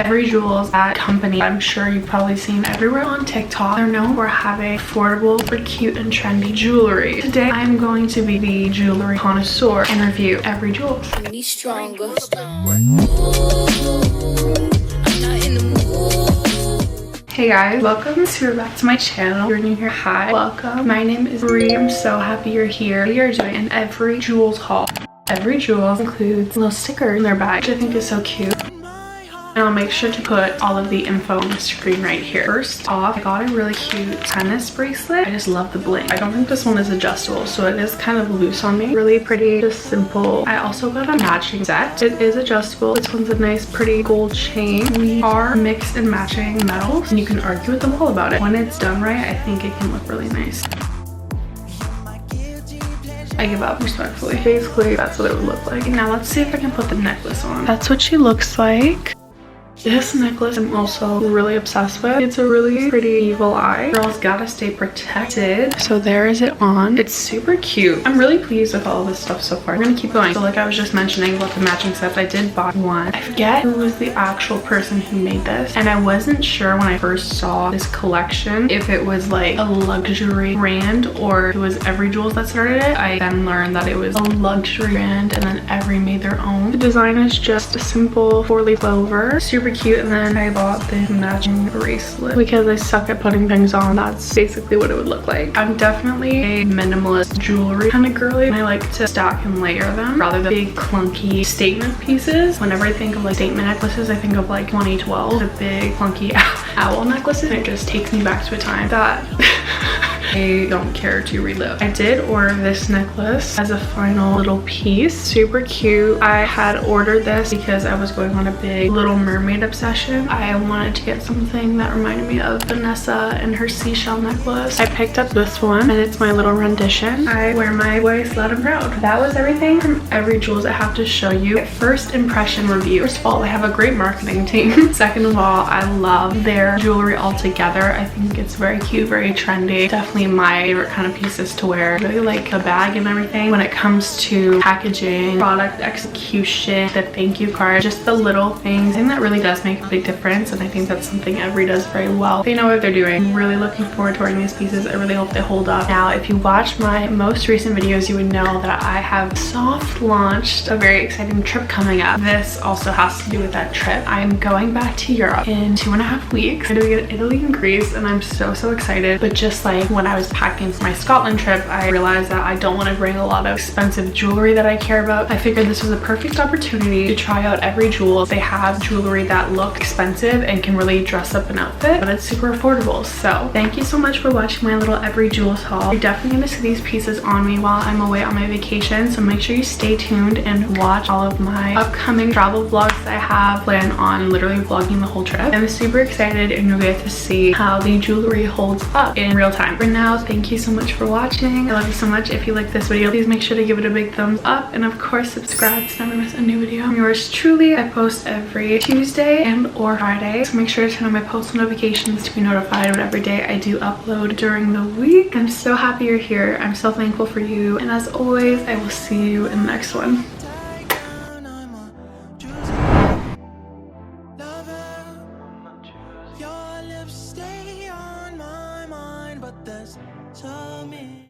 Evry Jewels, that company I'm sure you've probably seen everywhere on TikTok. They're known for having affordable, super cute and trendy jewelry. Today I'm going to be the jewelry connoisseur and review Evry Jewels. Me stronger. Hey guys, welcome back to my channel. If you're new here, hi, welcome. My name is Bree. I'm so happy you're here. We are doing an Evry Jewels haul. Evry Jewels includes a little sticker in their bag, which I think is so cute. And I'll make sure to put all of the info on the screen right here. First off, I got a really cute tennis bracelet. I just love the bling. I don't think this one is adjustable, so it is kind of loose on me. Really pretty, just simple. I also got a matching set. It is adjustable. This one's a nice, pretty gold chain. We are mixed and matching metals, and you can argue with them all about it. When it's done right, I think it can look really nice. I give up, respectfully. Basically, that's what it would look like. Now let's see if I can put the necklace on. That's what she looks like. This necklace I'm also really obsessed with. It's a really pretty evil eye. Girls gotta stay protected. So there is it on. It's super cute. I'm really pleased with all of this stuff so far. I'm gonna keep going. So like I was just mentioning about the matching sets, I did buy one. I forget who was the actual person who made this. And I wasn't sure when I first saw this collection if it was like a luxury brand or it was Evry Jewels that started it. I then learned that it was a luxury brand and then Evry made their own. The design is just a simple 4-leaf clover. Super cute. And then I bought the matching bracelet because I suck at putting things on. That's basically what it would look like. I'm definitely a minimalist jewelry kind of girly, and I like to stack and layer them rather than big clunky statement pieces. Whenever I think of like statement necklaces, I think of like 2012, the big clunky owl necklaces. It just takes me back to a time that I don't care to relive. I did order this necklace as a final little piece. Super cute. I had ordered this because I was going on a big Little Mermaid obsession. I wanted to get something that reminded me of Vanessa and her seashell necklace. I picked up this one and it's my little rendition. I wear my voice loud and proud. That was everything from Evry Jewels I have to show you. First impression review. First of all, they have a great marketing team. Second of all, I love their jewelry altogether. I think it's very cute, very trendy. Definitely my favorite kind of pieces to wear. I really like the bag and everything. When it comes to packaging, product execution, the thank you card, just the little things, I think that really does make a big difference, and I think that's something Evry does very well. They know what they're doing. I'm really looking forward to wearing these pieces. I really hope they hold up. Now, if you watch my most recent videos, you would know that I have soft launched a very exciting trip coming up. This also has to do with that trip. I'm going back to Europe in 2.5 weeks. I'm doing it in Italy and Greece, and I'm so excited. But just like when I was packing for my Scotland trip, I realized that I don't want to bring a lot of expensive jewelry that I care about. I figured this was a perfect opportunity to try out Evry Jewels. They have jewelry that looks expensive and can really dress up an outfit, but it's super affordable. So thank you so much for watching my little Evry Jewels haul. You're definitely going to see these pieces on me while I'm away on my vacation, so make sure you stay tuned and watch all of my upcoming travel vlogs that I have planned on literally vlogging the whole trip. I'm super excited, and you'll get to see how the jewelry holds up in real time. For now, thank you so much for watching. I love you so much. If you like this video, please make sure to give it a big thumbs up, and of course subscribe to never miss a new video. I'm yours truly. I post every Tuesday and or Friday, so make sure to turn on my post notifications to be notified of every day I do upload during the week. I'm so happy you're here. I'm so thankful for you, and as always, I will see you in the next one.